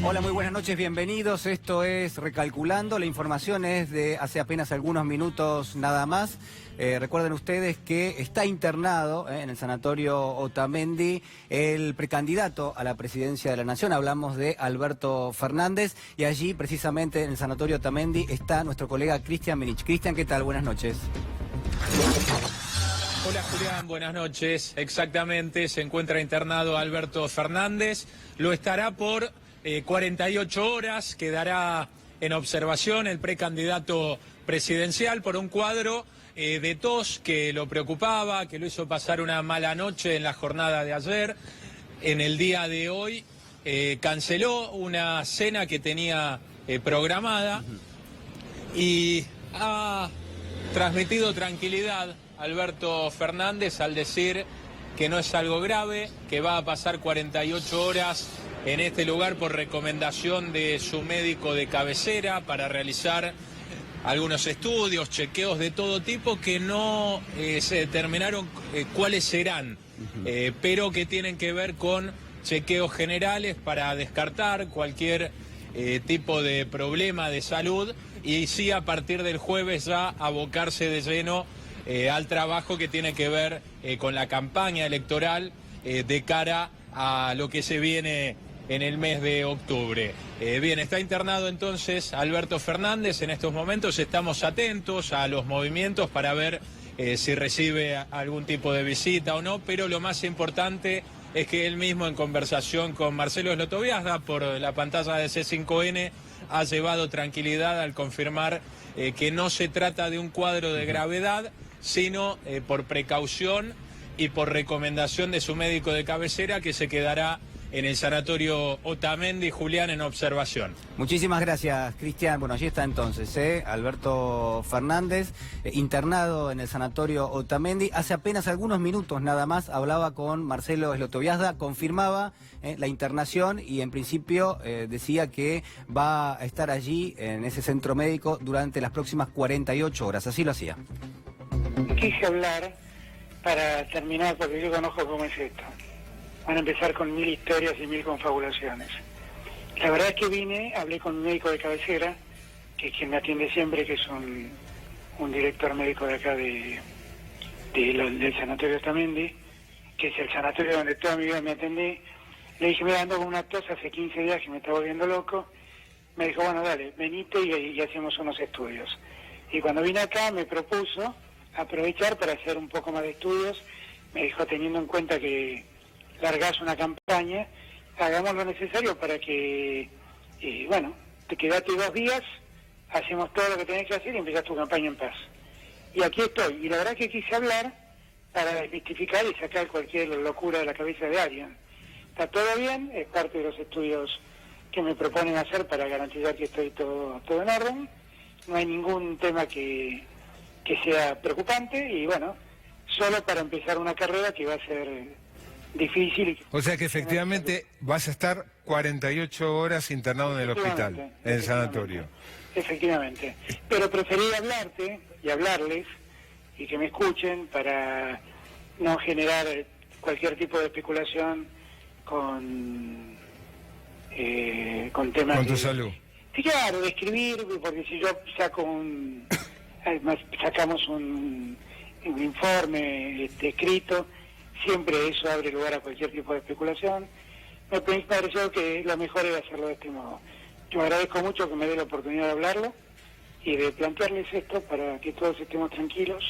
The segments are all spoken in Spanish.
Hola, muy buenas noches, bienvenidos. Esto es Recalculando. La información es de hace apenas algunos minutos nada más. Recuerden ustedes que está internado en el sanatorio Otamendi el precandidato a la presidencia de la Nación. Hablamos de Alberto Fernández y allí precisamente en el sanatorio Otamendi está nuestro colega Cristian Menich. Cristian, ¿qué tal? Buenas noches. Hola Julián, buenas noches. Exactamente, se encuentra internado Alberto Fernández. Lo estará por 48 horas, quedará en observación el precandidato presidencial por un cuadro de tos que lo preocupaba, que lo hizo pasar una mala noche en la jornada de ayer. En el día de hoy canceló una cena que tenía programada y ha transmitido tranquilidad Alberto Fernández al decir que no es algo grave, que va a pasar 48 horas en este lugar por recomendación de su médico de cabecera para realizar algunos estudios, chequeos de todo tipo que no se determinaron cuáles serán, pero que tienen que ver con chequeos generales para descartar cualquier tipo de problema de salud y sí a partir del jueves ya abocarse de lleno al trabajo que tiene que ver con la campaña electoral de cara a lo que se viene en el mes de octubre. Bien, está internado entonces Alberto Fernández. En estos momentos estamos atentos a los movimientos para ver si recibe algún tipo de visita o no, pero lo más importante es que él mismo en conversación con Marcelo Slotoviazda por la pantalla de C5N ha llevado tranquilidad al confirmar que no se trata de un cuadro de gravedad, sino por precaución y por recomendación de su médico de cabecera que se quedará en el sanatorio Otamendi, Julián, en observación. Muchísimas gracias, Cristian. Bueno, allí está entonces, Alberto Fernández, internado en el sanatorio Otamendi. Hace apenas algunos minutos nada más hablaba con Marcelo Slotoviazda, confirmaba la internación y en principio decía que va a estar allí en ese centro médico durante las próximas 48 horas. Así lo hacía. Quise hablar para terminar, porque yo conozco cómo es esto. Van a empezar con 1000 historias y 1000 confabulaciones. La verdad es que vine, hablé con un médico de cabecera, que es quien me atiende siempre, que es un director médico de acá del sanatorio Otamendi, que es el sanatorio donde toda mi vida me atendí. Le dije, mira, ando con una tos hace 15 días que me está volviendo loco. Me dijo, bueno, dale, venite y hacemos unos estudios. Y cuando vine acá me propuso aprovechar para hacer un poco más de estudios. Me dijo, teniendo en cuenta que largás una campaña, hagamos lo necesario para que, bueno, te quedaste 2 días, hacemos todo lo que tenés que hacer y empezás tu campaña en paz. Y aquí estoy. Y la verdad que quise hablar para desmistificar y sacar cualquier locura de la cabeza de alguien. Está todo bien, es parte de los estudios que me proponen hacer para garantizar que estoy todo en orden. No hay ningún tema que sea preocupante y bueno, solo para empezar una carrera que va a ser difícil. O sea que efectivamente vas a estar 48 horas internado en el hospital, en el sanatorio. Efectivamente. Pero preferí hablarte y hablarles y que me escuchen para no generar cualquier tipo de especulación con temas con tu salud. Sí, claro, de escribir, porque si yo saco sacamos un informe escrito, siempre eso abre lugar a cualquier tipo de especulación. Me pareció que lo mejor era hacerlo de este modo. Yo agradezco mucho que me dé la oportunidad de hablarlo y de plantearles esto para que todos estemos tranquilos.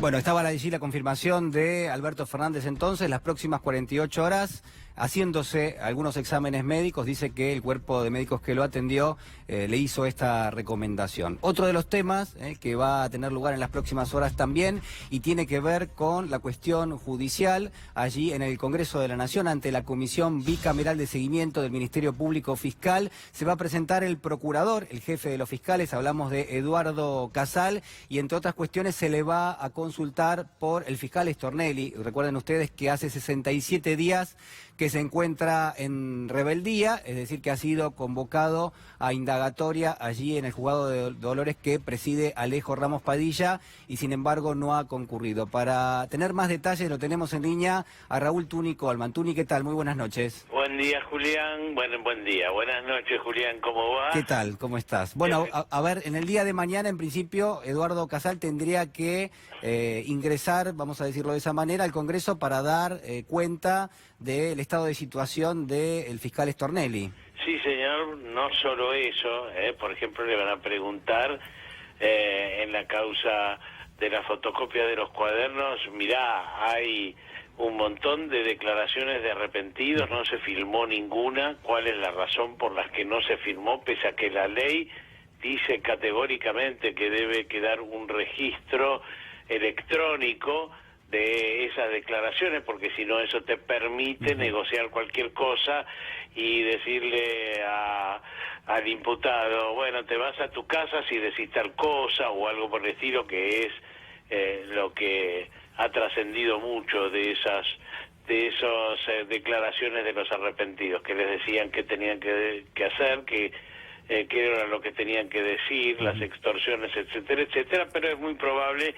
Bueno, estaba allí la confirmación de Alberto Fernández entonces, las próximas 48 horas, haciéndose algunos exámenes médicos. Dice que el cuerpo de médicos que lo atendió le hizo esta recomendación. Otro de los temas que va a tener lugar en las próximas horas también y tiene que ver con la cuestión judicial allí en el Congreso de la Nación ante la Comisión Bicameral de Seguimiento del Ministerio Público Fiscal. Se va a presentar el procurador, el jefe de los fiscales, hablamos de Eduardo Casal, y entre otras cuestiones se le va a consultar consultar por el fiscal Stornelli. Recuerden ustedes que hace 67 días que se encuentra en rebeldía, es decir, que ha sido convocado a indagatoria allí en el juzgado de Dolores que preside Alejo Ramos Padilla y sin embargo no ha concurrido. Para tener más detalles lo tenemos en línea a Raúl Tuni Colman. Tuni, ¿qué tal? Muy buenas noches. Buen día, Julián. Buen día. Buenas noches, Julián. ¿Cómo va? ¿Qué tal? ¿Cómo estás? Bueno, a ver, en el día de mañana, en principio, Eduardo Casal tendría que ingresar, vamos a decirlo de esa manera, al Congreso para dar cuenta del estado de situación del fiscal Stornelli. Sí, señor. No solo eso. Por ejemplo, le van a preguntar en la causa de la fotocopia de los cuadernos, mirá, hay un montón de declaraciones de arrepentidos, no se filmó ninguna. ¿Cuál es la razón por la que no se filmó, pese a que la ley dice categóricamente que debe quedar un registro electrónico de esas declaraciones, porque si no eso te permite negociar cualquier cosa y decirle al imputado, bueno, te vas a tu casa si decís tal cosa o algo por el estilo, que es lo que ha trascendido mucho de esas declaraciones de los arrepentidos, que les decían que tenían que hacer, que era lo que tenían que decir, las extorsiones, etcétera, etcétera, pero es muy probable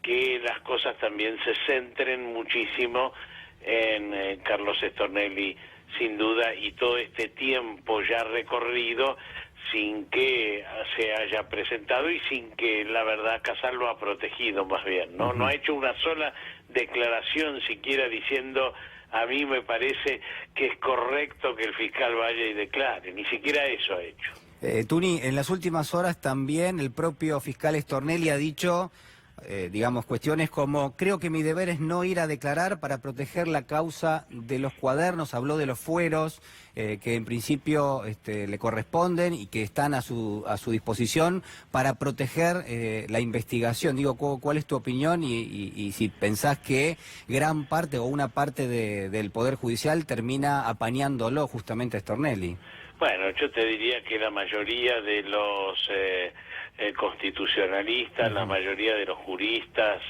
que las cosas también se centren muchísimo en Carlos Stornelli, sin duda, y todo este tiempo ya recorrido sin que se haya presentado y sin que, la verdad, Casal lo ha protegido más bien, ¿no? No ha hecho una sola declaración siquiera diciendo, a mí me parece que es correcto que el fiscal vaya y declare, ni siquiera eso ha hecho. Tuni, en las últimas horas también el propio fiscal Stornelli ha dicho, digamos, cuestiones como, creo que mi deber es no ir a declarar para proteger la causa de los cuadernos, habló de los fueros, que en principio le corresponden y que están a su disposición para proteger la investigación. Digo, ¿cuál es tu opinión y si pensás que gran parte o una parte del Poder Judicial termina apañándolo justamente a Stornelli? Bueno, yo te diría que la mayoría de los constitucionalistas, la mayoría de los juristas,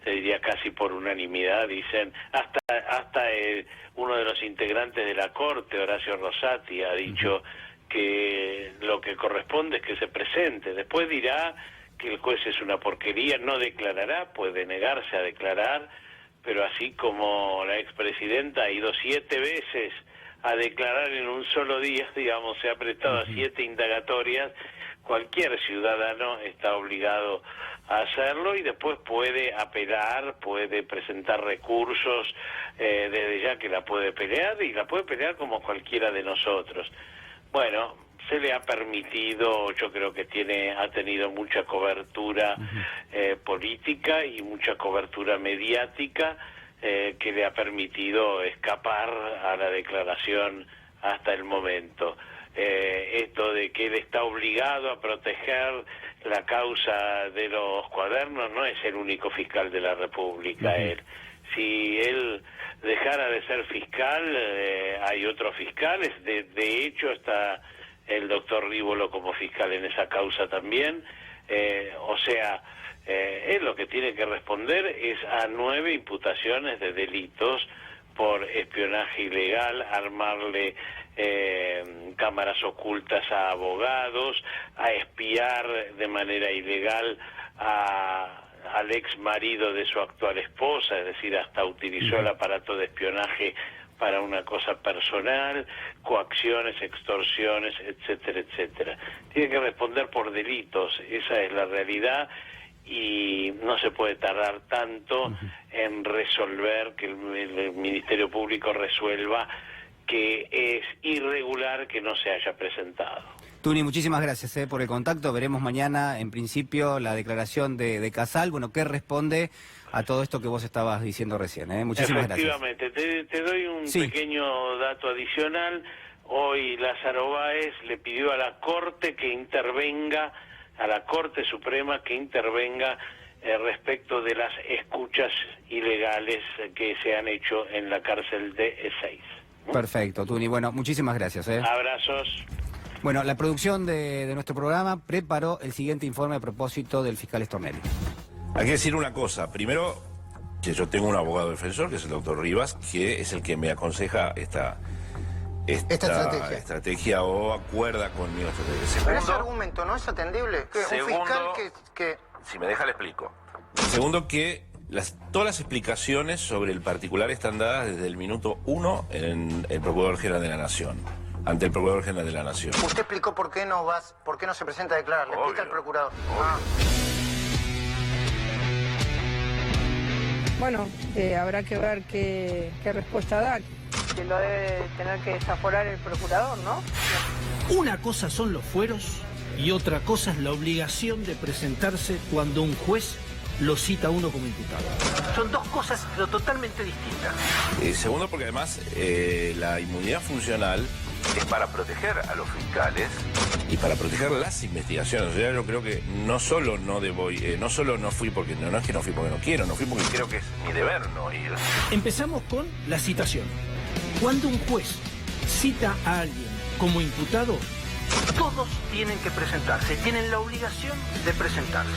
te diría casi por unanimidad, dicen, hasta uno de los integrantes de la Corte, Horacio Rosati, ha dicho que lo que corresponde es que se presente. Después dirá que el juez es una porquería, no declarará, puede negarse a declarar, pero así como la expresidenta ha ido 7 veces a declarar en un solo día, digamos, se ha prestado a 7 indagatorias, cualquier ciudadano está obligado a hacerlo y después puede apelar, puede presentar recursos, desde ya que la puede pelear y la puede pelear como cualquiera de nosotros. Bueno, se le ha permitido, yo creo que ha tenido mucha cobertura política y mucha cobertura mediática, que le ha permitido escapar a la declaración hasta el momento. Esto de que él está obligado a proteger la causa de los cuadernos, no es el único fiscal de la República. Si él dejara de ser fiscal, hay otros fiscales, de hecho está el doctor Rívolo como fiscal en esa causa también, él lo que tiene que responder es a 9 imputaciones de delitos por espionaje ilegal, armarle cámaras ocultas a abogados, a espiar de manera ilegal al ex marido de su actual esposa, es decir, hasta utilizó el aparato de espionaje para una cosa personal, coacciones, extorsiones, etcétera, etcétera. Tiene que responder por delitos, esa es la realidad, y no se puede tardar tanto en resolver, que el Ministerio Público resuelva que es irregular que no se haya presentado. Tuni, muchísimas gracias por el contacto. Veremos mañana, en principio, la declaración de Casal. Bueno, ¿qué responde a todo esto que vos estabas diciendo recién? Muchísimas gracias. Efectivamente. Te doy un pequeño dato adicional. Hoy Lázaro Báez le pidió a la Corte que intervenga, a la Corte Suprema que intervenga respecto de las escuchas ilegales que se han hecho en la cárcel de Ezeiza. Perfecto, Tuni. Bueno, muchísimas gracias. Abrazos. Bueno, la producción de nuestro programa preparó el siguiente informe a propósito del fiscal Stornelli. Hay que decir una cosa. Primero, que yo tengo un abogado defensor, que es el doctor Rivas, que es el que me aconseja esta estrategia o acuerda conmigo. Pero ese argumento no es atendible. Un fiscal que... Si me deja, le explico. Segundo, que todas las explicaciones sobre el particular están dadas desde el minuto 1 en el Procurador General de la Nación, ante el Procurador General de la Nación. Usted explicó por qué no se presenta a declarar. Le explica al procurador. Bueno, habrá que ver qué respuesta da. Que lo debe tener que desaforar el procurador, ¿no? Una cosa son los fueros y otra cosa es la obligación de presentarse cuando un juez lo cita a uno como imputado. Son dos cosas pero totalmente distintas. Segundo, porque además la inmunidad funcional es para proteger a los fiscales y para proteger las investigaciones. O sea, yo creo que no solo no fui porque no es que no fui porque no quiero, no fui porque creo que es mi deber no ir. Empezamos con la citación. Cuando un juez cita a alguien como imputado, todos tienen que presentarse, tienen la obligación de presentarse.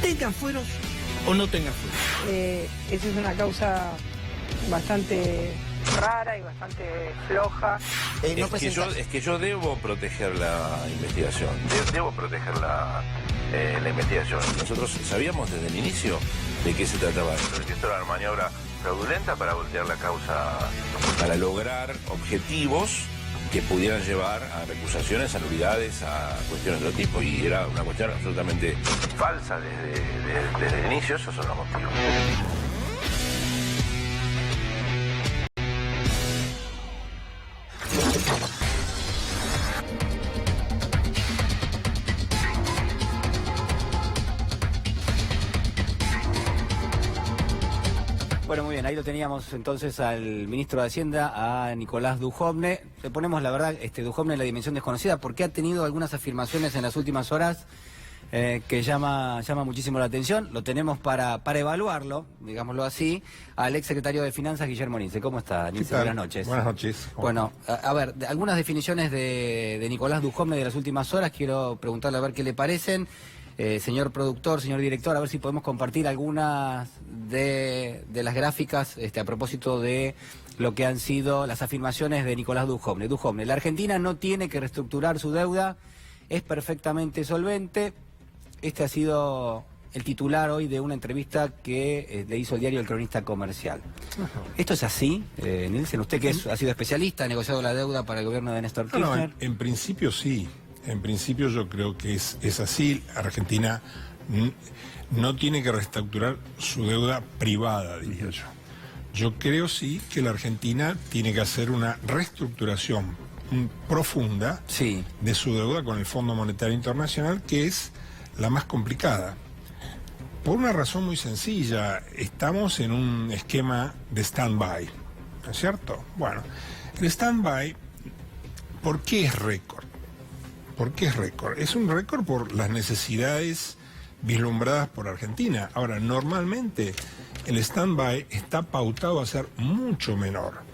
Tengan fueros o no tengan fueros. Esa es una causa bastante rara y bastante floja. Es que yo debo proteger la investigación, debo proteger la investigación. Nosotros sabíamos desde el inicio de qué se trataba, de que esto era una maniobra fraudulenta para voltear la causa, para lograr objetivos que pudieran llevar a recusaciones, a nulidades, a cuestiones de otro tipo. Y era una cuestión absolutamente falsa desde el inicio. Esos son los motivos. Bueno, muy bien, ahí lo teníamos entonces al ministro de Hacienda, a Nicolás Dujovne. Le ponemos, la verdad, Dujovne en la dimensión desconocida, porque ha tenido algunas afirmaciones en las últimas horas que llama muchísimo la atención. Lo tenemos para evaluarlo, digámoslo así, al exsecretario de Finanzas, Guillermo Nince. ¿Cómo está, Nince? Buenas noches. Buenas noches. Bueno, a ver, algunas definiciones de Nicolás Dujovne de las últimas horas, quiero preguntarle a ver qué le parecen. Señor productor, señor director, a ver si podemos compartir algunas de las gráficas a propósito de lo que han sido las afirmaciones de Nicolás Dujovne. Dujovne, la Argentina no tiene que reestructurar su deuda, es perfectamente solvente. Este ha sido el titular hoy de una entrevista que le hizo el diario El Cronista Comercial. ¿Esto es así, Nielsen? Usted que ha sido especialista, ha negociado la deuda para el gobierno de Néstor Kirchner. No, en principio sí. En principio yo creo que es así. Argentina no tiene que reestructurar su deuda privada, diría yo. Yo creo sí que la Argentina tiene que hacer una reestructuración profunda de su deuda con el Fondo Monetario Internacional, que es la más complicada. Por una razón muy sencilla, estamos en un esquema de stand-by, ¿no es cierto? Bueno, el stand-by, ¿por qué es récord? ¿Por qué es récord? Es un récord por las necesidades vislumbradas por Argentina. Ahora, normalmente el stand-by está pautado a ser mucho menor.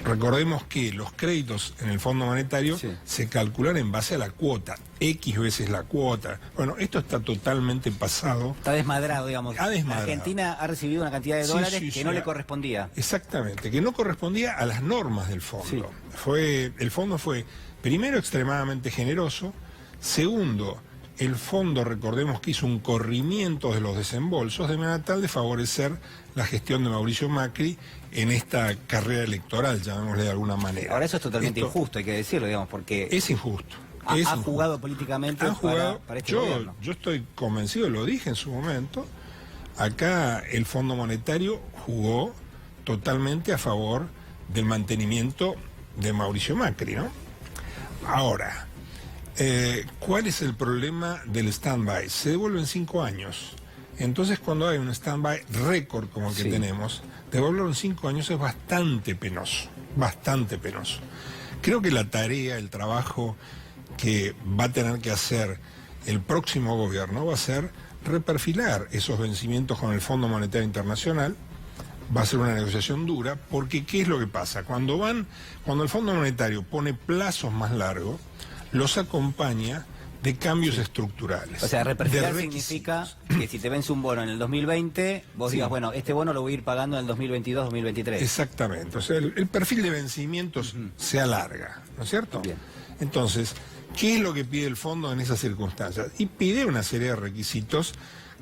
Recordemos que los créditos en el Fondo Monetario se calculan en base a la cuota, X veces la cuota. Bueno, esto está totalmente pasado. Está desmadrado, digamos. Está desmadrado. Argentina ha recibido una cantidad de dólares que no le correspondía. Exactamente, que no correspondía a las normas del fondo. El fondo fue, primero, extremadamente generoso. Segundo, el fondo, recordemos que hizo un corrimiento de los desembolsos de manera tal de favorecer la gestión de Mauricio Macri en esta carrera electoral, llamémosle de alguna manera. Ahora eso es totalmente injusto, hay que decirlo, digamos, porque... Es injusto. Ha jugado políticamente para este gobierno. Yo estoy convencido, lo dije en su momento, acá el Fondo Monetario jugó totalmente a favor del mantenimiento de Mauricio Macri, ¿no? Ahora, ¿cuál es el problema del stand-by? Se devuelven 5 años. Entonces, cuando hay un stand-by récord como el que tenemos, devolverlo en 5 años es bastante penoso, bastante penoso. Creo que la tarea, el trabajo que va a tener que hacer el próximo gobierno va a ser reperfilar esos vencimientos con el Fondo Monetario Internacional. Va a ser una negociación dura, porque ¿qué es lo que pasa? Cuando el Fondo Monetario pone plazos más largos, los acompaña de cambios estructurales. O sea, reperfilar de significa que si te vence un bono en el 2020, vos digas, bueno, este bono lo voy a ir pagando en el 2022, 2023. Exactamente. O sea, el perfil de vencimientos se alarga, ¿no es cierto? Bien. Entonces, ¿qué es lo que pide el fondo en esas circunstancias? Y pide una serie de requisitos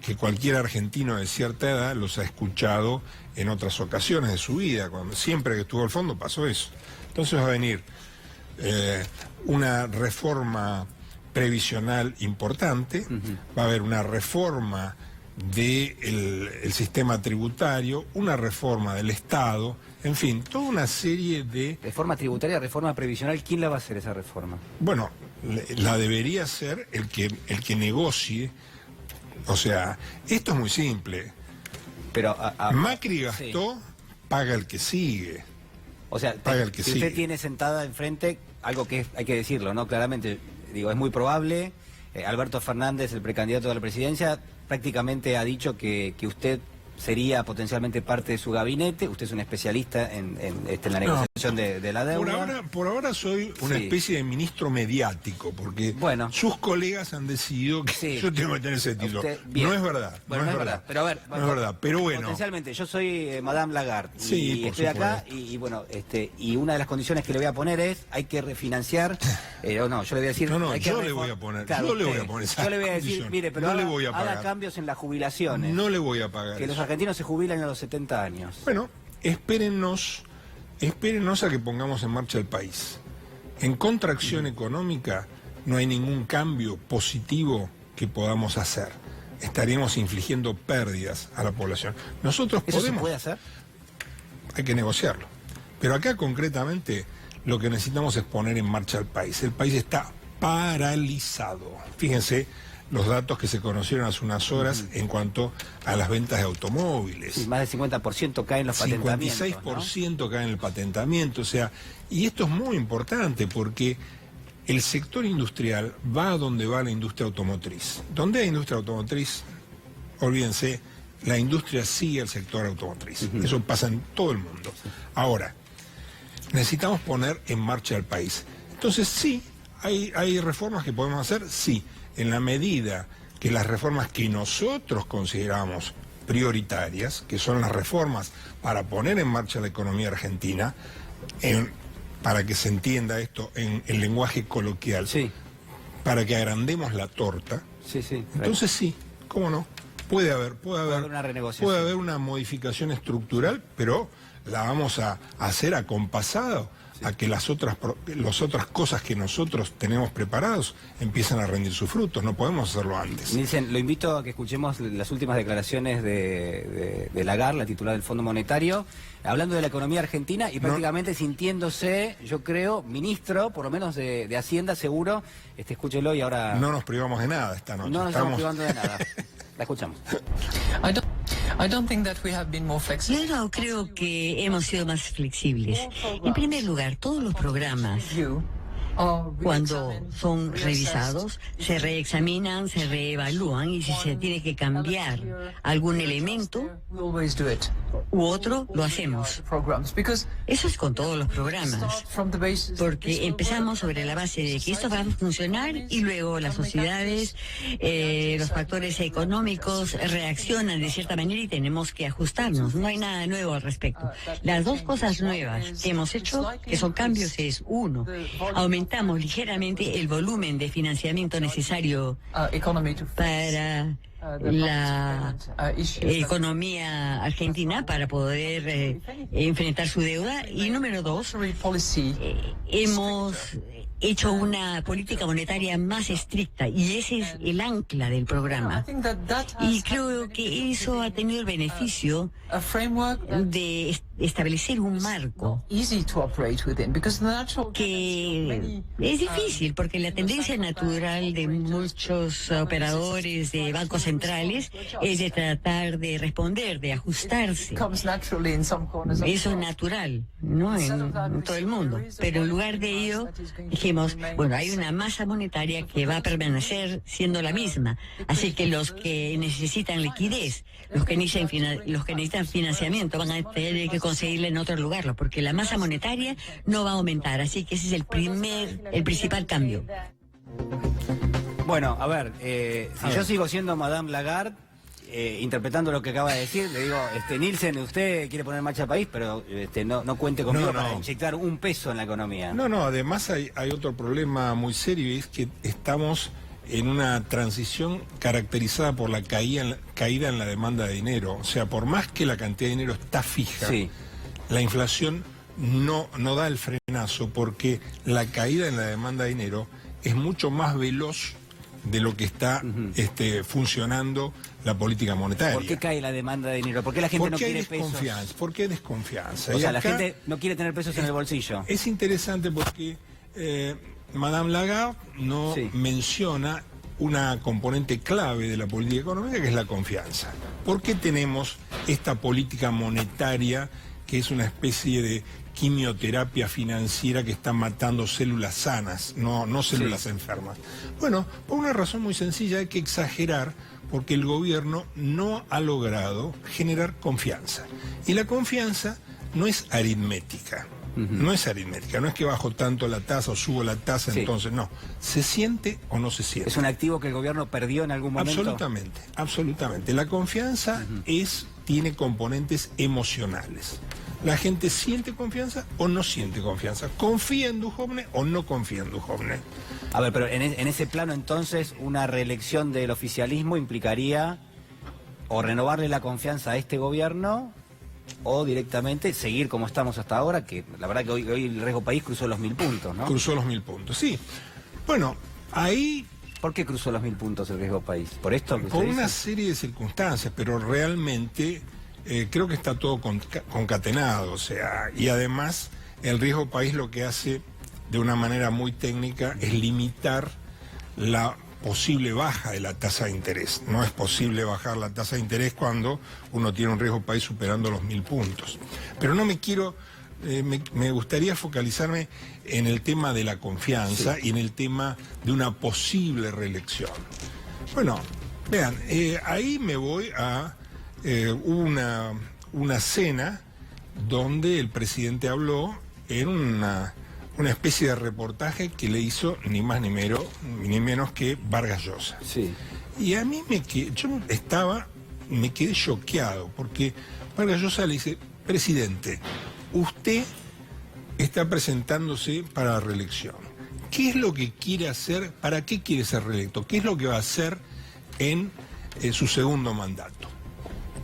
que cualquier argentino de cierta edad los ha escuchado en otras ocasiones de su vida. Siempre que estuvo el fondo pasó eso. Entonces va a venir una reforma previsional importante, va a haber una reforma del sistema tributario, una reforma del Estado, en fin, toda una serie de... Reforma tributaria, reforma previsional, ¿quién la va a hacer esa reforma? Bueno, la debería ser el que negocie. O sea, esto es muy simple. Pero Macri gastó, sí, paga el que sigue. O sea, paga el que si sigue. Usted tiene sentada enfrente algo que hay que decirlo, ¿no? Claramente, digo, es muy probable. Alberto Fernández, el precandidato a la presidencia, prácticamente ha dicho que usted sería potencialmente parte de su gabinete. Usted es un especialista en la negociación de la deuda. Por ahora soy una especie de ministro mediático, porque sus colegas han decidido que yo tengo que tener ese título. No es verdad. Bueno, no es verdad. Pero a ver, no es verdad. Pero bueno. Potencialmente, yo soy Madame Lagarde y estoy acá y bueno, y una de las condiciones que le voy a poner es hay que refinanciar. Yo le voy a decir. Yo le voy a poner. Claro, yo le voy a poner esa Yo le voy a decir, mire, pero no haga cambios en las jubilaciones. No le voy a pagar. Que los argentinos se jubilan a los 70 años. Bueno, espérennos a que pongamos en marcha el país. En contracción económica no hay ningún cambio positivo que podamos hacer. Estaríamos infligiendo pérdidas a la población. Nosotros ¿Eso podemos... se puede hacer? Hay que negociarlo. Pero acá concretamente lo que necesitamos es poner en marcha el país. El país está paralizado. Fíjense los datos que se conocieron hace unas horas en cuanto a las ventas de automóviles. Sí, más del 50% caen los patentamientos. 56%, ¿no? Caen en el patentamiento. O sea, y esto es muy importante porque el sector industrial va a donde va la industria automotriz. Donde hay industria automotriz, olvídense, la industria sigue al sector automotriz. Eso pasa en todo el mundo. Ahora, necesitamos poner en marcha el país. Entonces sí, hay reformas que podemos hacer, sí, en la medida que las reformas que nosotros consideramos prioritarias, que son las reformas para poner en marcha la economía argentina, para que se entienda esto en el lenguaje coloquial, para que agrandemos la torta, entonces sí, ¿cómo no? Puede haber una renegociación. Puede haber una modificación estructural, pero la vamos a hacer acompasado a que las otras cosas que nosotros tenemos preparados empiezan a rendir sus frutos. No podemos hacerlo antes. Nielsen, lo invito a que escuchemos las últimas declaraciones de Lagarde, la titular del Fondo Monetario, hablando de la economía argentina y prácticamente sintiéndose, yo creo, ministro, por lo menos de Hacienda, seguro. Escúchelo y ahora... No nos privamos de nada esta noche. No nos estamos privando de nada. La escuchamos. Yo no creo que hemos sido más flexibles. En primer lugar, todos los programas, cuando son revisados, se reexaminan, se reevalúan y si se tiene que cambiar algún elemento u otro, lo hacemos. Eso es con todos los programas, porque empezamos sobre la base de que esto va a funcionar y luego las sociedades, los factores económicos reaccionan de cierta manera y tenemos que ajustarnos. No hay nada nuevo al respecto. Las dos cosas nuevas que hemos hecho, que son cambios, es uno, aumentamos ligeramente el volumen de financiamiento necesario para la economía argentina para poder enfrentar su deuda, y número dos, hemos hecho una política monetaria más estricta y ese es el ancla del programa, y creo que eso ha tenido el beneficio de establecer un marco que es difícil porque la tendencia natural de muchos operadores de bancos centrales es de tratar de responder, de ajustarse. Eso es natural, ¿no? En todo el mundo, pero en lugar de ello dijimos, bueno, hay una masa monetaria que va a permanecer siendo la misma, así que los que necesitan liquidez, los que necesitan financiamiento van a tener que conseguirle en otro lugar, porque la masa monetaria no va a aumentar, así que ese es el principal cambio. Bueno, a ver, si yo sigo siendo Madame Lagarde, interpretando lo que acaba de decir, le digo, Nielsen, usted quiere poner en marcha el país, pero no cuente conmigo para inyectar un peso en la economía. No, además hay otro problema muy serio, y es que estamos en una transición caracterizada por la caída en la demanda de dinero. O sea, por más que la cantidad de dinero está fija, la inflación no da el frenazo, porque la caída en la demanda de dinero es mucho más veloz de lo que está funcionando la política monetaria. ¿Por qué cae la demanda de dinero? ¿Por qué la gente no quiere pesos? ¿Por qué hay desconfianza? O sea, la gente no quiere tener pesos en el bolsillo. Es interesante porque Madame Lagarde no menciona una componente clave de la política económica, que es la confianza. ¿Por qué tenemos esta política monetaria que es una especie de quimioterapia financiera que está matando células sanas, no células enfermas? Bueno, por una razón muy sencilla: hay que exagerar, porque el gobierno no ha logrado generar confianza. Y la confianza no es aritmética. No es aritmética, no es que bajo tanto la tasa o subo la tasa, entonces no. ¿Se siente o no se siente? ¿Es un activo que el gobierno perdió en algún momento? Absolutamente. La confianza tiene componentes emocionales. La gente siente confianza o no siente confianza. ¿Confía en Duhovne o no confía en Duhovne? A ver, pero en ese plano entonces una reelección del oficialismo implicaría o renovarle la confianza a este gobierno o directamente seguir como estamos hasta ahora, que la verdad que hoy el riesgo país cruzó los 1000 puntos, ¿no? Cruzó los 1000 puntos, sí. Bueno, ahí... ¿Por qué cruzó los 1000 puntos el riesgo país? ¿Por esto? Por una serie de circunstancias, pero realmente creo que está todo concatenado, o sea, y además el riesgo país lo que hace de una manera muy técnica es limitar la posible baja de la tasa de interés. No es posible bajar la tasa de interés cuando uno tiene un riesgo país superando los 1000 puntos. Pero no me quiero... me gustaría focalizarme en el tema de la confianza y en el tema de una posible reelección. Bueno, vean, ahí me voy a una cena donde el presidente habló en una especie de reportaje que le hizo ni más ni menos que Vargas Llosa. Y a mí me quedé choqueado, porque Vargas Llosa le dice: presidente, usted está presentándose para la reelección. ¿Qué es lo que quiere hacer? ¿Para qué quiere ser reelecto? ¿Qué es lo que va a hacer en su segundo mandato?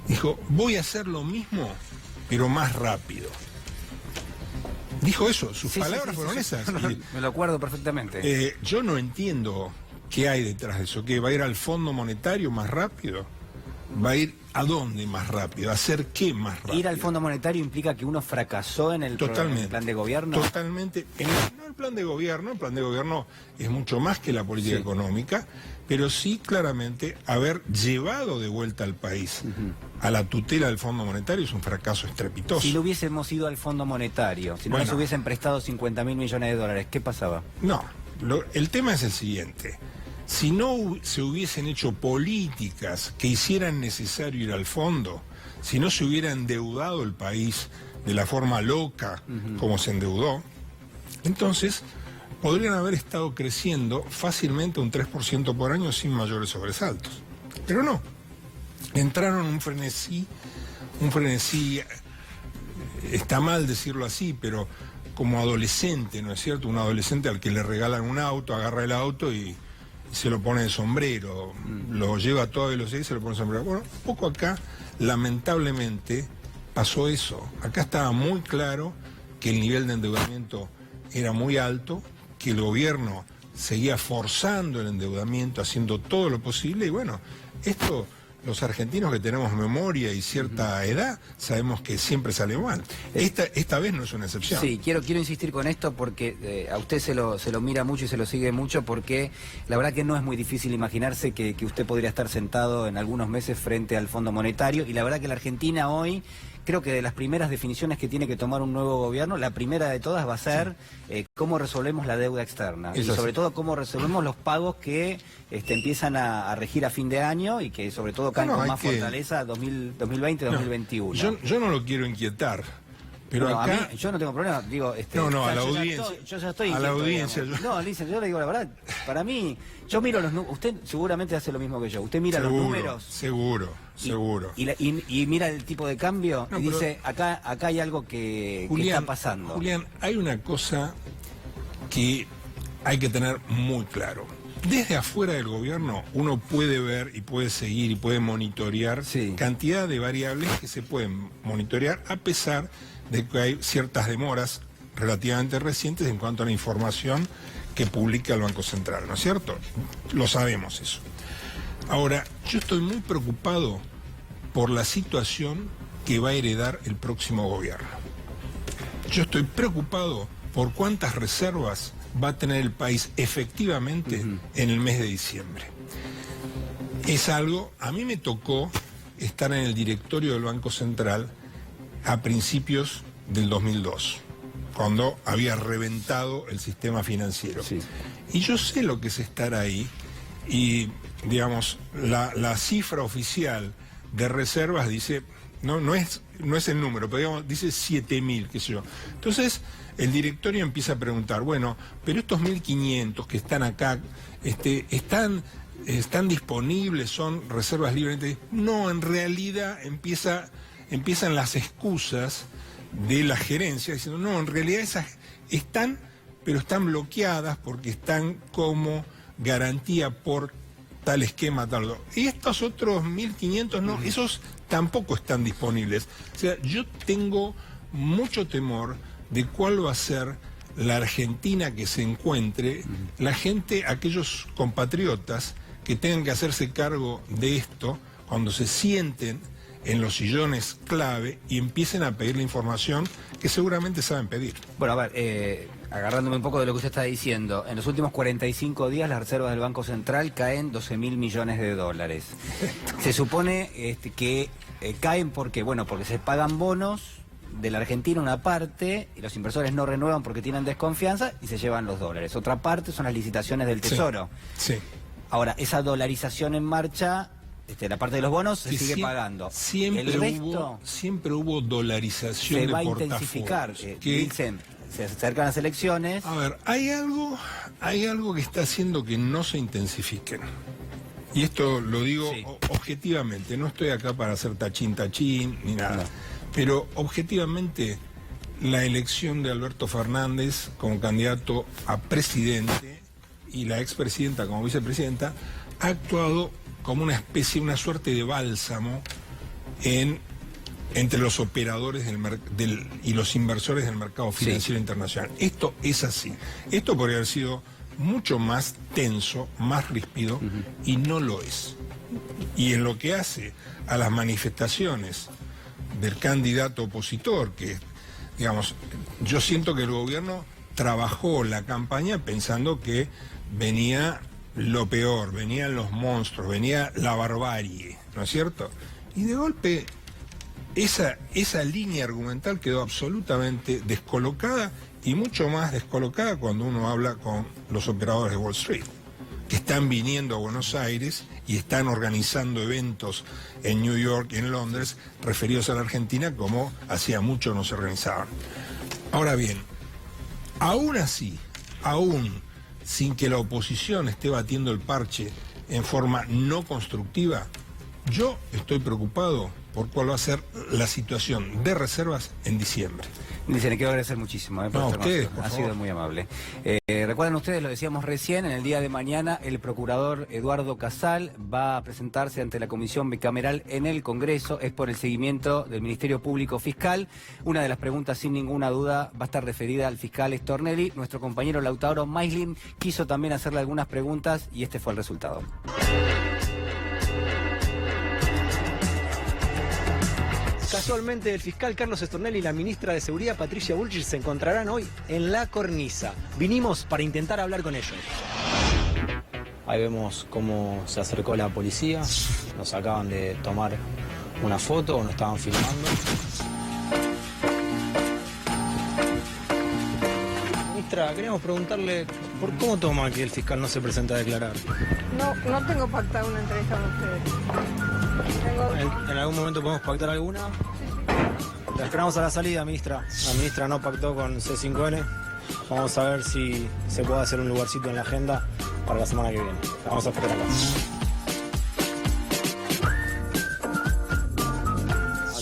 Dijo: voy a hacer lo mismo, pero más rápido. Dijo eso, sus palabras fueron esas. Me lo acuerdo perfectamente. Yo no entiendo qué hay detrás de eso. ¿Que va a ir al Fondo Monetario más rápido? ¿Va a ir a dónde más rápido? ¿A hacer qué más rápido? ¿Ir al Fondo Monetario implica que uno fracasó en el plan de gobierno? Totalmente. No el plan de gobierno es mucho más que la política económica, pero sí claramente haber llevado de vuelta al país a la tutela del Fondo Monetario es un fracaso estrepitoso. Si no hubiésemos ido al Fondo Monetario, si no nos hubiesen prestado 50.000 millones de dólares, ¿qué pasaba? No, el tema es el siguiente. Si no se hubiesen hecho políticas que hicieran necesario ir al fondo, si no se hubiera endeudado el país de la forma loca como se endeudó, entonces podrían haber estado creciendo fácilmente un 3% por año sin mayores sobresaltos. Pero no, entraron en un frenesí, está mal decirlo así, pero como adolescente, ¿no es cierto? Un adolescente al que le regalan un auto, agarra el auto y se lo pone de sombrero, lo lleva a toda velocidad y se lo pone de sombrero. Bueno, un poco acá, lamentablemente, pasó eso. Acá estaba muy claro que el nivel de endeudamiento era muy alto, que el gobierno seguía forzando el endeudamiento, haciendo todo lo posible, y bueno, esto... Los argentinos que tenemos memoria y cierta edad sabemos que siempre sale mal. Esta vez no es una excepción. Sí, quiero insistir con esto porque a usted se lo mira mucho y se lo sigue mucho, porque la verdad que no es muy difícil imaginarse que usted podría estar sentado en algunos meses frente al Fondo Monetario, y la verdad que la Argentina hoy, creo que de las primeras definiciones que tiene que tomar un nuevo gobierno, la primera de todas va a ser cómo resolvemos la deuda externa. Y sobre todo cómo resolvemos los pagos que empiezan a regir a fin de año y que sobre todo caen con más fortaleza 2020-2021. Yo no lo quiero inquietar, Pero bueno, acá... a mí, yo no tengo problema, digo... No, a la yo audiencia. Yo ya estoy a la inquieto, audiencia. No, Alicia, yo le digo la verdad, para mí, yo miro los números, usted seguramente hace lo mismo que yo, usted mira los números... Seguro. Y mira el tipo de cambio y dice, acá hay algo que está pasando. Julián, hay una cosa que hay que tener muy claro. Desde afuera del gobierno uno puede ver y puede seguir y puede monitorear cantidad de variables que se pueden monitorear a pesar de que hay ciertas demoras relativamente recientes en cuanto a la información que publica el Banco Central, ¿no es cierto? Lo sabemos eso. Ahora, yo estoy muy preocupado por la situación que va a heredar el próximo gobierno. Yo estoy preocupado por cuántas reservas va a tener el país efectivamente en el mes de diciembre. Es algo, a mí me tocó estar en el directorio del Banco Central a principios del 2002, cuando había reventado el sistema financiero. Sí. Y yo sé lo que es estar ahí y, digamos, la cifra oficial de reservas dice, no es el número, pero digamos, dice 7.000, qué sé yo. Entonces, el directorio empieza a preguntar, bueno, pero estos 1.500 que están acá, ¿están disponibles? ¿Son reservas libres? No, en realidad empiezan las excusas de la gerencia diciendo, no, en realidad esas están, pero están bloqueadas porque están como garantía por tal esquema, tal. Y estos otros 1.500 no, esos tampoco están disponibles. O sea, yo tengo mucho temor de cuál va a ser la Argentina que se encuentre, la gente, aquellos compatriotas que tengan que hacerse cargo de esto cuando se sienten en los sillones clave y empiecen a pedir la información que seguramente saben pedir. Bueno, a ver, agarrándome un poco de lo que usted está diciendo, en los últimos 45 días las reservas del Banco Central caen 12.000 millones de dólares. Se supone que caen porque se pagan bonos de la Argentina una parte, y los inversores no renuevan porque tienen desconfianza y se llevan los dólares. Otra parte son las licitaciones del Tesoro. Sí. Ahora, esa dolarización en marcha, la parte de los bonos se sigue pagando. Siempre hubo dolarización de portafolios. Se va a intensificar. Dicen, se acercan las elecciones. A ver, hay algo que está haciendo que no se intensifiquen. Y esto lo digo objetivamente, no estoy acá para hacer tachín ni nada. No. Pero objetivamente la elección de Alberto Fernández como candidato a presidente y la expresidenta como vicepresidenta ha actuado como una suerte de bálsamo entre los operadores y los inversores del mercado financiero internacional. Esto es así. Esto podría haber sido mucho más tenso, más ríspido, y no lo es. Y en lo que hace a las manifestaciones del candidato opositor, que, digamos, yo siento que el gobierno trabajó la campaña pensando que venía lo peor, venían los monstruos, venía la barbarie, ¿no es cierto? Y de golpe esa línea argumental quedó absolutamente descolocada, y mucho más descolocada cuando uno habla con los operadores de Wall Street, que están viniendo a Buenos Aires y están organizando eventos en New York y en Londres referidos a la Argentina como hacía mucho no se organizaban. Ahora bien, aún así, aún sin que la oposición esté batiendo el parche en forma no constructiva, yo estoy preocupado por cuál va a ser la situación de reservas en diciembre. Dice, le quiero agradecer muchísimo por a ustedes, ha sido muy amable. Recuerdan ustedes, lo decíamos recién, en el día de mañana el procurador Eduardo Casal va a presentarse ante la Comisión Bicameral en el Congreso. Es por el seguimiento del Ministerio Público Fiscal. Una de las preguntas, sin ninguna duda, va a estar referida al fiscal Stornelli. Nuestro compañero Lautaro Maislin quiso también hacerle algunas preguntas y este fue el resultado. Casualmente, el fiscal Carlos Stornelli y la ministra de Seguridad Patricia Bullrich se encontrarán hoy en La Cornisa. Vinimos para intentar hablar con ellos. Ahí vemos cómo se acercó la policía. Nos acaban de tomar una foto o nos estaban filmando. Ministra, queríamos preguntarle por cómo toma que el fiscal no se presenta a declarar. No tengo pactada una entrevista con ustedes. ¿En algún momento podemos pactar alguna? Sí. La esperamos a la salida, ministra. La ministra no pactó con C5N. Vamos a ver si se puede hacer un lugarcito en la agenda para la semana que viene. La vamos a esperar acá.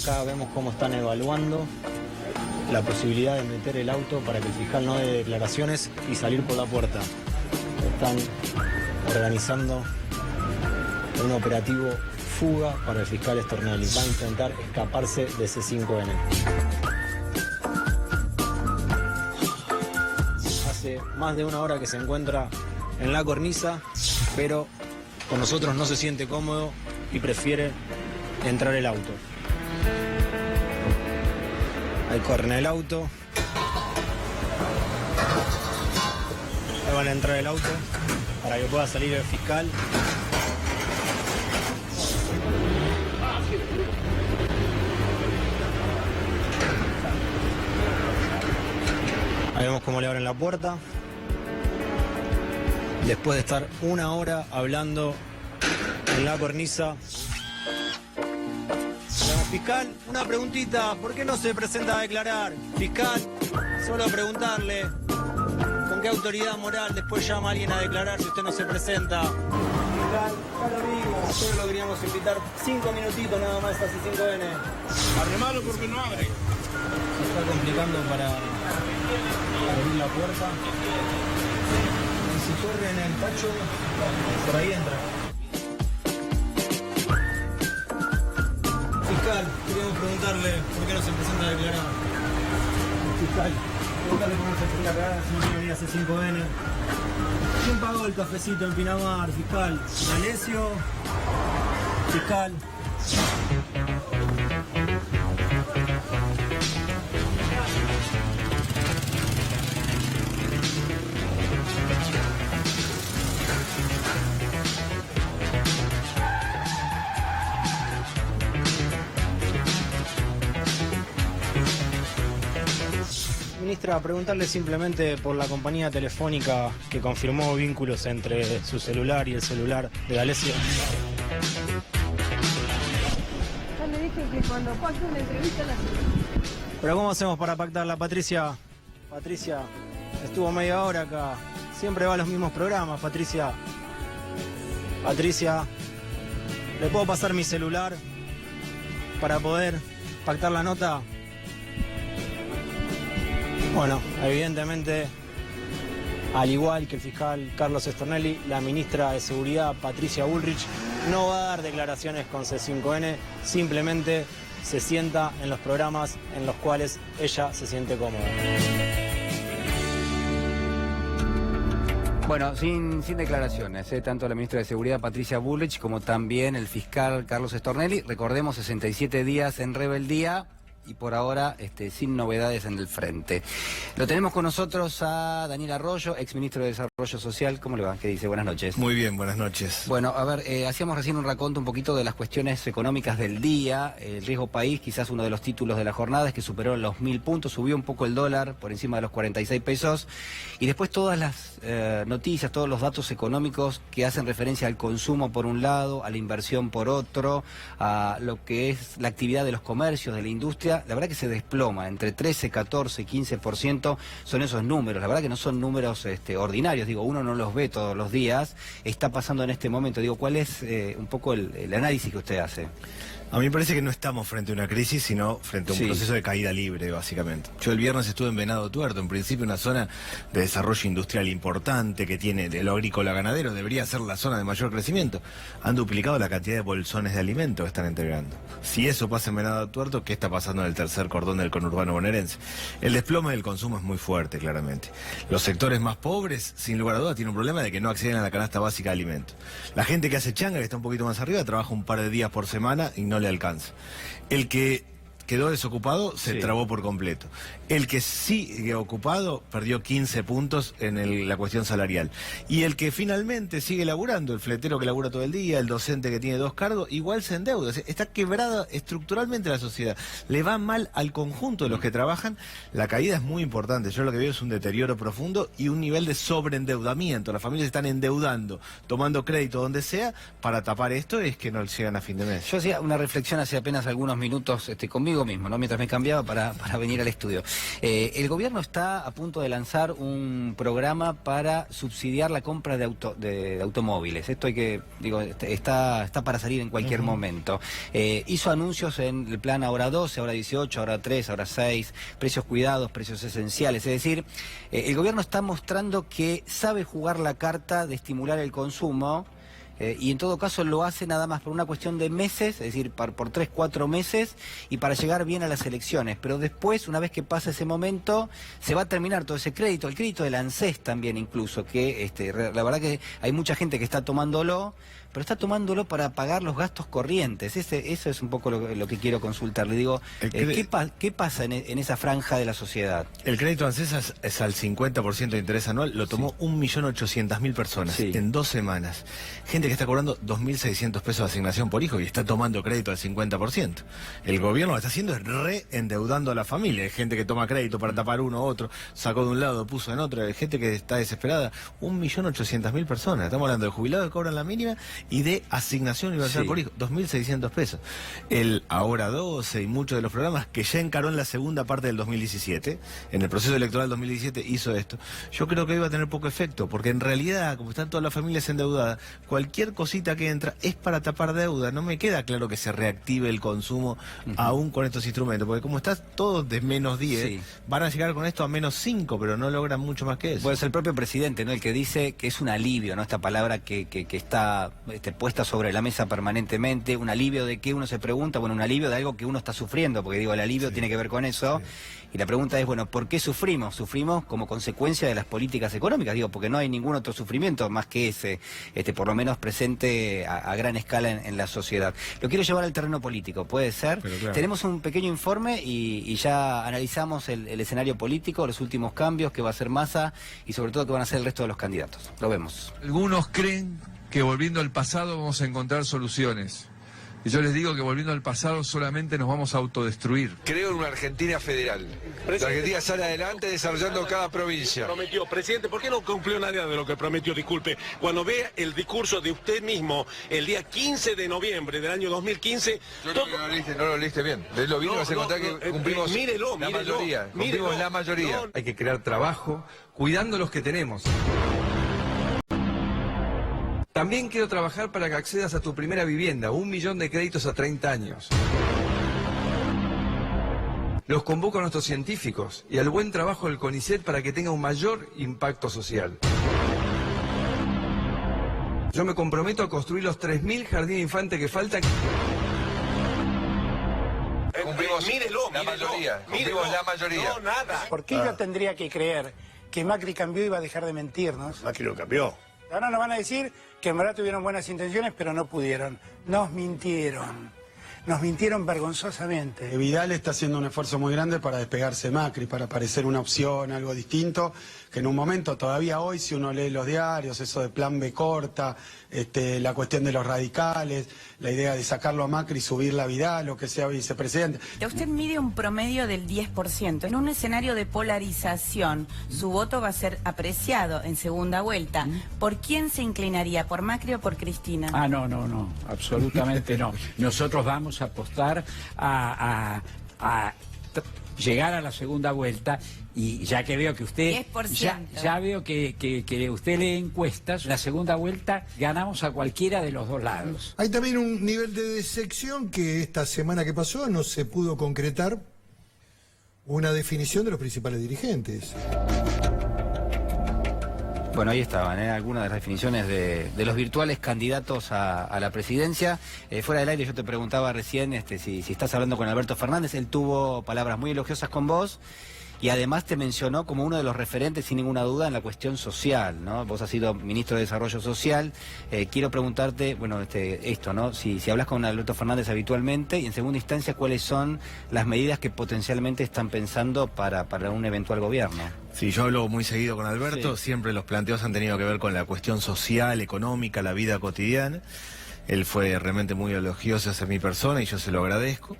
Acá vemos cómo están evaluando la posibilidad de meter el auto para que el fiscal no dé declaraciones y salir por la puerta. Están organizando un operativo fuga para el fiscal Stornelli. Va a intentar escaparse de C5N. Hace más de una hora que se encuentra en la cornisa, pero con nosotros no se siente cómodo y prefiere entrar el auto. Ahí corren el auto. Ahí van a entrar el auto para que pueda salir el fiscal. Ahí vemos cómo le abren la puerta. Después de estar una hora hablando en la cornisa. Fiscal, una preguntita, ¿por qué no se presenta a declarar? Fiscal, solo preguntarle con qué autoridad moral después llama a alguien a declarar si usted no se presenta. Fiscal, ya lo digo, nosotros lo queríamos invitar 5 minutitos nada más a C5N. Arremalo porque no abre. Se está complicando para abrir la puerta. Y si corre en el tacho, por ahí entra. Fiscal, queríamos preguntarle por qué no se presenta a declarar. Fiscal, preguntarle por qué no se presenta a declarar si no quiere venir a C5N. ¿Quién pagó el cafecito en Pinamar, fiscal? ¿D'Alessio? Fiscal. Ministra, preguntarle simplemente por la compañía telefónica que confirmó vínculos entre su celular y el celular de D'Alessio. Ya le dije que cuando pase una entrevista la... Pero ¿cómo hacemos para pactarla, Patricia? Patricia, estuvo media hora acá. Siempre va a los mismos programas, Patricia. Patricia, ¿le puedo pasar mi celular para poder pactar la nota? Bueno, evidentemente, al igual que el fiscal Carlos Stornelli, la ministra de Seguridad, Patricia Bullrich, no va a dar declaraciones con C5N, simplemente se sienta en los programas en los cuales ella se siente cómoda. Bueno, sin declaraciones, tanto la ministra de Seguridad Patricia Bullrich como también el fiscal Carlos Stornelli. Recordemos, 67 días en rebeldía y por ahora sin novedades en el frente. Lo tenemos con nosotros a Daniel Arroyo, exministro de Desarrollo Social. ¿Cómo le va? ¿Qué dice? Buenas noches. Muy bien, buenas noches. Bueno, a ver, hacíamos recién un raconto un poquito de las cuestiones económicas del día. El riesgo país, quizás uno de los títulos de la jornada, es que superó los 1.000 puntos, subió un poco el dólar por encima de los 46 pesos. Y después todas las noticias, todos los datos económicos que hacen referencia al consumo por un lado, a la inversión por otro, a lo que es la actividad de los comercios, de la industria, la verdad que se desploma, entre 13, 14, 15% son esos números. La verdad que no son números ordinarios, digo, uno no los ve todos los días. Está pasando en este momento, digo, ¿cuál es un poco el análisis que usted hace? A mí me parece que no estamos frente a una crisis, sino frente a un proceso de caída libre, básicamente. Yo el viernes estuve en Venado Tuerto, en principio una zona de desarrollo industrial importante que tiene de lo agrícola ganadero, debería ser la zona de mayor crecimiento. Han duplicado la cantidad de bolsones de alimento que están entregando. Si eso pasa en Venado Tuerto, ¿qué está pasando en el tercer cordón del conurbano bonaerense? El desplome del consumo es muy fuerte, claramente. Los sectores más pobres, sin lugar a dudas, tienen un problema de que no acceden a la canasta básica de alimentos. La gente que hace changa, que está un poquito más arriba, trabaja un par de días por semana y no le alcanza. El que quedó desocupado se trabó por completo. El que sigue ocupado perdió 15 puntos en la cuestión salarial. Y el que finalmente sigue laburando, el fletero que labura todo el día, el docente que tiene 2 cargos, igual se endeuda. Está quebrada estructuralmente la sociedad. Le va mal al conjunto de los que trabajan. La caída es muy importante. Yo lo que veo es un deterioro profundo y un nivel de sobreendeudamiento. Las familias están endeudando, tomando crédito donde sea para tapar esto, es que no llegan a fin de mes. Yo hacía una reflexión hace apenas algunos minutos conmigo conmigo mismo, ¿no? Mientras me cambiaba para venir al estudio. El gobierno está a punto de lanzar un programa para subsidiar la compra de automóviles. Esto está para salir en cualquier momento. Hizo anuncios en el plan ahora 12, ahora 18, ahora 3, ahora 6, precios cuidados, precios esenciales. Es decir, el gobierno está mostrando que sabe jugar la carta de estimular el consumo. Y en todo caso lo hace nada más por una cuestión de meses, es decir, por 3, 4 meses y para llegar bien a las elecciones. Pero después, una vez que pasa ese momento, se va a terminar todo ese crédito, el crédito del ANSES también incluso, que la verdad que hay mucha gente que está tomándolo, pero está tomándolo para pagar los gastos corrientes. Eso es un poco lo que quiero consultar. Le digo, ¿qué pasa en esa franja de la sociedad? El crédito ANSES es al 50% de interés anual, lo tomó 1.800.000 personas en 2 semanas. Gente que está cobrando 2.600 pesos de asignación por hijo y está tomando crédito al 50%. El gobierno lo que está haciendo es reendeudando a la familia. Hay gente que toma crédito para tapar uno u otro, sacó de un lado, puso en otro. Hay gente que está desesperada. 1.800.000 personas. Estamos hablando de jubilados que cobran la mínima y de asignación universal por hijo, 2.600 pesos. El Ahora 12 y muchos de los programas que ya encaró en la segunda parte del 2017, en el proceso electoral 2017 hizo esto. Yo creo que iba a tener poco efecto, porque en realidad, como están todas las familias endeudadas, cualquier cosita que entra es para tapar deuda. No me queda claro que se reactive el consumo aún con estos instrumentos, porque como está todo de menos 10, van a llegar con esto a menos 5, pero no logran mucho más que eso. Pues el propio presidente, ¿no? El que dice que es un alivio, ¿no? Esta palabra que está puesta sobre la mesa permanentemente, un alivio de que uno se pregunta, bueno, un alivio de algo que uno está sufriendo, porque digo, el alivio tiene que ver con eso. Y la pregunta es, bueno, ¿por qué sufrimos? Sufrimos como consecuencia de las políticas económicas, digo, porque no hay ningún otro sufrimiento más que ese, por lo menos presente a gran escala en la sociedad. Lo quiero llevar al terreno político, ¿puede ser? Claro. Tenemos un pequeño informe y ya analizamos el escenario político, los últimos cambios, qué va a hacer Massa y sobre todo qué van a hacer el resto de los candidatos. Lo vemos. Algunos creen que volviendo al pasado vamos a encontrar soluciones. Y yo les digo que volviendo al pasado solamente nos vamos a autodestruir. Creo en una Argentina federal. La Argentina sale adelante desarrollando cada provincia. Prometió, presidente, ¿por qué no cumplió nada de lo que prometió? Disculpe, cuando ve el discurso de usted mismo el día 15 de noviembre del año 2015... Yo creo que no lo leíste bien. Lo vino a contar que cumplimos la mayoría. Cumplimos la mayoría. Hay que crear trabajo cuidando los que tenemos. También quiero trabajar para que accedas a tu primera vivienda, 1 millón de créditos a 30 años. Los convoco a nuestros científicos y al buen trabajo del CONICET para que tenga un mayor impacto social. Yo me comprometo a construir los 3.000 jardines de infantes que faltan. Cumplimos la mayoría. No, nada. ¿Por qué yo tendría que creer que Macri cambió y va a dejar de mentirnos? Macri lo cambió. Ahora nos van a decir que en verdad tuvieron buenas intenciones, pero no pudieron. Nos mintieron vergonzosamente. Vidal está haciendo un esfuerzo muy grande para despegarse de Macri, para parecer una opción, algo distinto, que en un momento, todavía hoy, si uno lee los diarios, eso de plan B corta, la cuestión de los radicales, la idea de sacarlo a Macri y subirla a Vidal, o que sea vicepresidente. Usted mide un promedio del 10%. En un escenario de polarización, su voto va a ser apreciado en segunda vuelta. ¿Por quién se inclinaría? ¿Por Macri o por Cristina? No, absolutamente no. Nosotros vamos a apostar a llegar a la segunda vuelta. Y ya que veo que usted, 10%. ya veo que usted lee encuestas, la segunda vuelta ganamos a cualquiera de los dos lados. Hay también un nivel de decepción que esta semana que pasó no se pudo concretar una definición de los principales dirigentes. Bueno, ahí estaban algunas de las definiciones de los virtuales candidatos a la presidencia. Fuera del aire yo te preguntaba recién si estás hablando con Alberto Fernández. Él tuvo palabras muy elogiosas con vos y además te mencionó como uno de los referentes, sin ninguna duda, en la cuestión social, ¿no? Vos has sido ministro de Desarrollo Social. Quiero preguntarte, bueno, esto, ¿no? Si hablas con Alberto Fernández habitualmente y en segunda instancia, ¿cuáles son las medidas que potencialmente están pensando para un eventual gobierno? Sí, yo hablo muy seguido con Alberto, siempre los planteos han tenido que ver con la cuestión social, económica, la vida cotidiana. Él fue realmente muy elogioso hacia mi persona y yo se lo agradezco.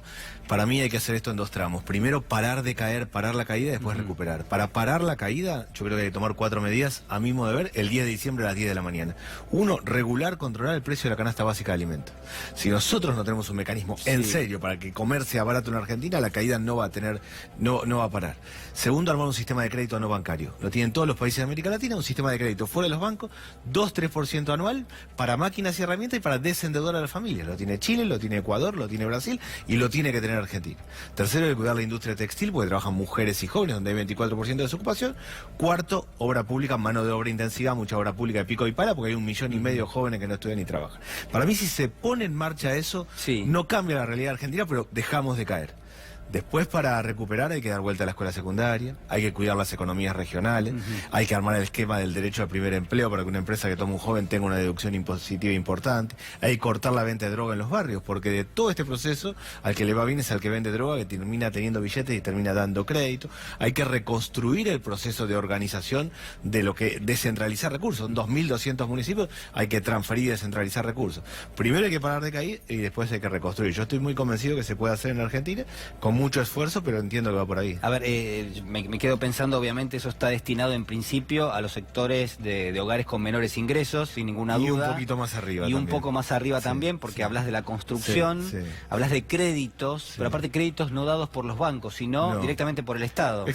Para mí hay que hacer esto en dos tramos. Primero, parar de caer, parar la caída y después recuperar. Para parar la caída, yo creo que hay que tomar 4 medidas, a mi modo de ver, el 10 de diciembre a las 10 de la mañana. Uno, regular, controlar el precio de la canasta básica de alimentos. Si nosotros no tenemos un mecanismo en serio para que comer sea barato en Argentina, la caída no va a tener, no va a parar. Segundo, armar un sistema de crédito no bancario. Lo tienen todos los países de América Latina, un sistema de crédito fuera de los bancos, 2-3% anual para máquinas y herramientas y para desendeudar a las familias. Lo tiene Chile, lo tiene Ecuador, lo tiene Brasil y lo tiene que tener Argentina. Tercero, hay que cuidar la industria textil porque trabajan mujeres y jóvenes, donde hay 24% de desocupación. Cuarto, obra pública, mano de obra intensiva, mucha obra pública de pico y pala, porque hay 1,5 millones de jóvenes que no estudian ni trabajan. Para mí, si se pone en marcha eso, no cambia la realidad argentina, pero dejamos de caer. Después, para recuperar, hay que dar vuelta a la escuela secundaria, hay que cuidar las economías regionales, hay que armar el esquema del derecho al primer empleo para que una empresa que toma un joven tenga una deducción impositiva importante, hay que cortar la venta de droga en los barrios, porque de todo este proceso, al que le va bien es al que vende droga, que termina teniendo billetes y termina dando crédito. Hay que reconstruir el proceso de organización de lo que descentralizar recursos. En 2.200 municipios hay que transferir y descentralizar recursos. Primero hay que parar de caer y después hay que reconstruir. Yo estoy muy convencido que se puede hacer en Argentina, con mucho esfuerzo, pero entiendo que va por ahí. A ver, me quedo pensando, obviamente, eso está destinado en principio a los sectores de hogares con menores ingresos, sin ninguna duda. Y un poquito más arriba. Y también. un poco más arriba también, porque hablas de la construcción, hablas de créditos, pero aparte créditos no dados por los bancos, sino directamente por el Estado.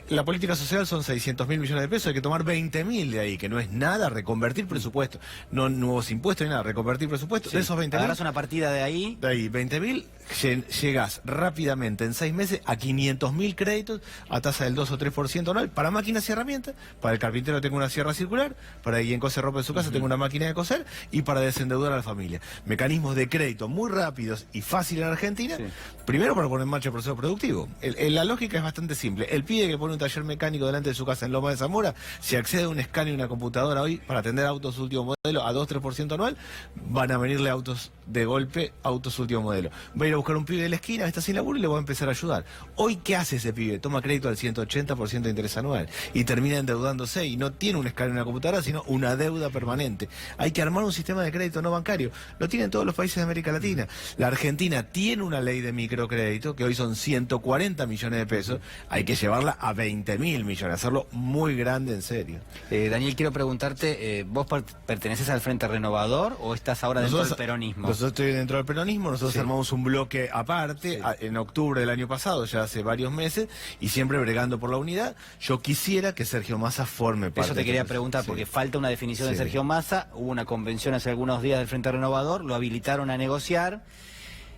La política social son 600.000 millones de pesos, hay que tomar 20.000 de ahí, que no es nada, reconvertir presupuesto, no nuevos impuestos ni nada, reconvertir presupuesto. De esos 20.000. Agarras una partida de ahí. De ahí, 20.000, llegás rápidamente en 6 meses a 500.000 créditos a tasa del 2 o 3% anual para máquinas y herramientas, para el carpintero tenga una sierra circular, para quien cose ropa en su casa tenga una máquina de coser y para desendeudar a la familia. Mecanismos de crédito muy rápidos y fáciles en Argentina, primero para poner en marcha el proceso productivo. La lógica es bastante simple. El pibe que pone un taller mecánico delante de su casa en Loma de Zamora, si accede a un escáner y una computadora hoy para atender autos último modelo a 2-3% anual, van a venirle autos de golpe, autos último modelo. Va a ir a buscar un pibe de la esquina, está sin laburo y le va a empezar a ayudar. Hoy, ¿qué hace ese pibe? Toma crédito al 180% de interés anual y termina endeudándose y no tiene un escáner en una computadora, sino una deuda permanente. Hay que armar un sistema de crédito no bancario. Lo tienen todos los países de América Latina. La Argentina tiene una ley de microcrédito que hoy son 140 millones de pesos. Hay que llevarla a 20.000 millones, hacerlo muy grande en serio. Daniel, quiero preguntarte, ¿vos perteneces al Frente Renovador o estás ahora dentro del peronismo? Nosotros estoy dentro del peronismo, nosotros armamos un bloque aparte en octubre del año pasado, ya hace varios meses, y siempre bregando por la unidad. Yo quisiera que Sergio Massa forme parte. Eso te quería preguntar, porque falta una definición de Sergio Massa. Hubo una convención hace algunos días del Frente Renovador, lo habilitaron a negociar.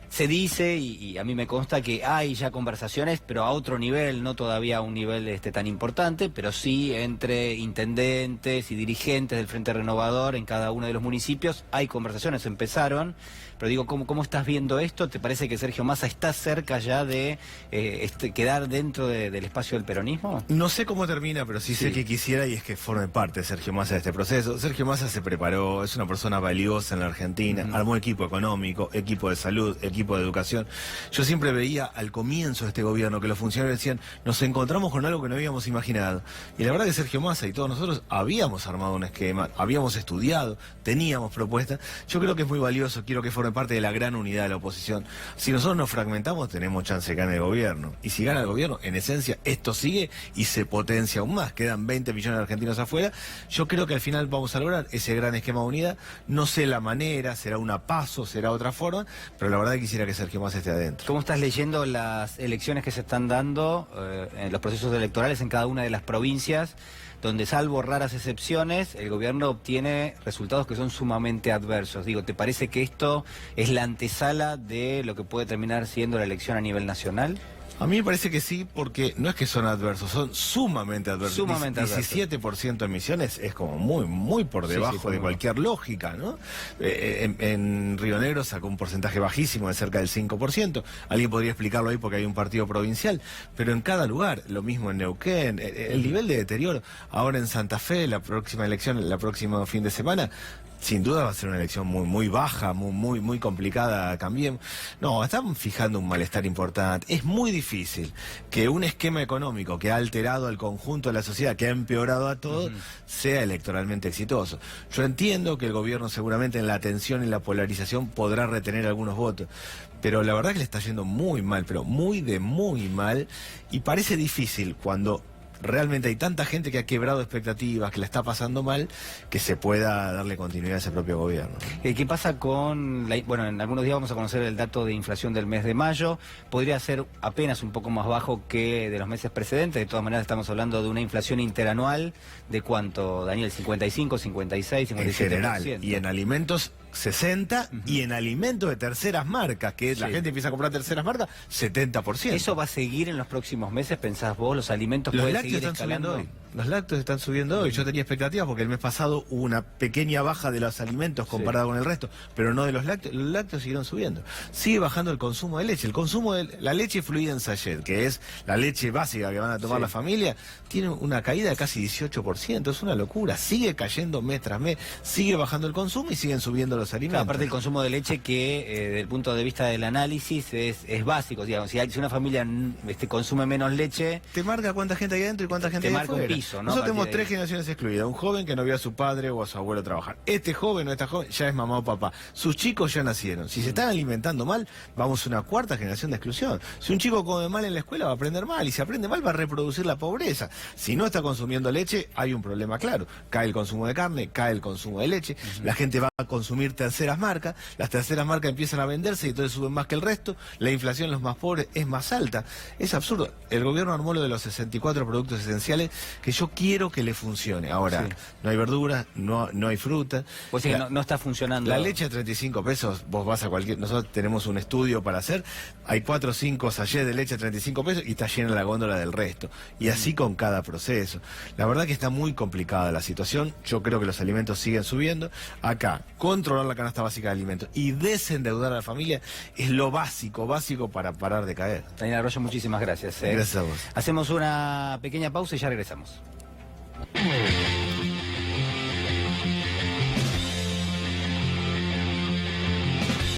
Se dice, y a mí me consta, que hay ya conversaciones, pero a otro nivel, no todavía a un nivel tan importante, pero sí entre intendentes y dirigentes del Frente Renovador en cada uno de los municipios. Hay conversaciones, empezaron, pero digo, ¿cómo estás viendo esto? ¿Te parece que Sergio Massa está cerca ya de quedar dentro del espacio del peronismo? No sé cómo termina, pero sí sé que quisiera, y es que forme parte Sergio Massa de este proceso. Sergio Massa se preparó, es una persona valiosa en la Argentina, armó equipo económico, equipo de salud, equipo de educación. Yo siempre veía al comienzo de este gobierno que los funcionarios decían, nos encontramos con algo que no habíamos imaginado. Y la verdad que Sergio Massa y todos nosotros habíamos armado un esquema, habíamos estudiado, teníamos propuestas. Yo creo que es muy valioso, quiero que forme parte de la gran unidad de la oposición. Si nosotros nos fragmentamos, tenemos chance de ganar el gobierno. Y si gana el gobierno, en esencia, esto sigue y se potencia aún más. Quedan 20 millones de argentinos afuera. Yo creo que al final vamos a lograr ese gran esquema de unidad. No sé la manera, será una paso, será otra forma, pero la verdad que quisiera que Sergio Massa esté adentro. ¿Cómo estás leyendo las elecciones que se están dando, en los procesos electorales en cada una de las provincias, donde salvo raras excepciones, el gobierno obtiene resultados que son sumamente adversos? Digo, ¿te parece que esto es la antesala de lo que puede terminar siendo la elección a nivel nacional? A mí me parece que sí, porque no es que son adversos, son sumamente adversos. 17% de emisiones es como muy por debajo de cualquier lógica, ¿no? En Río Negro sacó un porcentaje bajísimo de cerca del 5%. Alguien podría explicarlo ahí porque hay un partido provincial, pero en cada lugar, lo mismo en Neuquén, el nivel de deterioro. Ahora en Santa Fe, la próxima elección, el próximo fin de semana, sin duda va a ser una elección muy baja, muy complicada también. No, están fijando un malestar importante. Es muy difícil que un esquema económico que ha alterado al conjunto de la sociedad, que ha empeorado a todos, sea electoralmente exitoso. Yo entiendo que el gobierno seguramente en la tensión y la polarización podrá retener algunos votos, pero la verdad que le está yendo muy mal, pero muy mal, y parece difícil cuando realmente hay tanta gente que ha quebrado expectativas, que la está pasando mal, que se pueda darle continuidad a ese propio gobierno. ¿Qué pasa con bueno, en algunos días vamos a conocer el dato de inflación del mes de mayo? Podría ser apenas un poco más bajo que de los meses precedentes. De todas maneras estamos hablando de una inflación interanual de ¿cuánto, Daniel? 55, 56, 57%. En general, y en alimentos 60, y en alimentos de terceras marcas, que la gente empieza a comprar terceras marcas, 70%. ¿Eso va a seguir en los próximos meses, pensás vos? ¿Los alimentos los pueden lácteos seguir están escalando subiendo hoy? Los lácteos están subiendo hoy. Yo tenía expectativas porque el mes pasado hubo una pequeña baja de los alimentos comparada con el resto, pero no de los lácteos. Los lácteos siguieron subiendo. Sigue bajando el consumo de leche. El consumo de la leche fluida en sachet, que es la leche básica que van a tomar la familia, tiene una caída de casi 18%. Es una locura. Sigue cayendo mes tras mes. Sigue bajando el consumo y siguen subiendo los alimentos. Claro, aparte el consumo de leche que, desde el punto de vista del análisis, es básico. Digamos, si una familia consume menos leche, te marca cuánta gente hay adentro y cuánta gente hay afuera. Te marca un piso, ¿no? Nosotros tenemos 3 generaciones excluidas. Un joven que no vio a su padre o a su abuelo trabajar. Este joven o esta joven ya es mamá o papá. Sus chicos ya nacieron. Si se están alimentando mal, vamos a una 4ª generación de exclusión. Si un chico come mal en la escuela, va a aprender mal. Y si aprende mal, va a reproducir la pobreza. Si no está consumiendo leche, hay un problema claro. Cae el consumo de carne, cae el consumo de leche. La gente va a consumir terceras marcas. Las terceras marcas empiezan a venderse y entonces suben más que el resto. La inflación en los más pobres es más alta. Es absurdo. El gobierno armó lo de los 64 productos esenciales que yo quiero que le funcione. Ahora, no hay verduras, no hay fruta. Pues sí, no está funcionando. La leche a 35 pesos, vos vas a cualquier... Nosotros tenemos un estudio para hacer. Hay 4 o 5 sachets de leche a 35 pesos y está llena la góndola del resto. Y así con cada proceso. La verdad que está muy complicada la situación. Yo creo que los alimentos siguen subiendo. Acá, controlar la canasta básica de alimentos y desendeudar a la familia es lo básico para parar de caer. Daniel Arroyo, muchísimas gracias. Gracias a vos. Hacemos una pequeña pausa y ya regresamos.